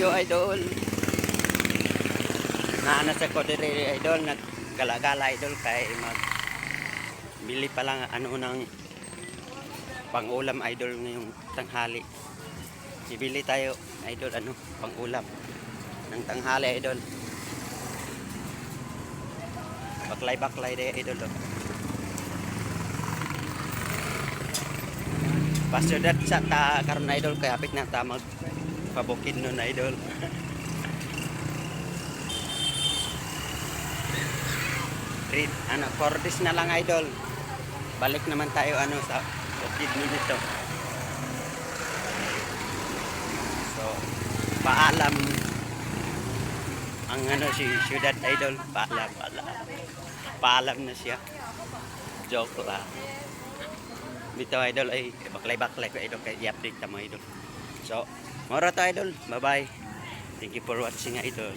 video idol. Naana sa ko dire idol, naggalagala idol kay mag bili pa lang ano ng pang-ulam idol ngayong tanghali. Bibili tayo idol ano pang-ulam ng tanghali idol. Baklay-baklay de idol. Pasudat sa ta karon idol kay apit na ta magpabukid nun idol. Read ano cordis na lang idol. Balik naman tayo ano sa bukid nun ito. So paalam ang ano si Syudad idol, paalam na siya. Joke lang. Dito idol ay baklay-baklay ko idol kay i-update ta mo idol. So, mora ta idol. Bye-bye. Thank you for watching idol.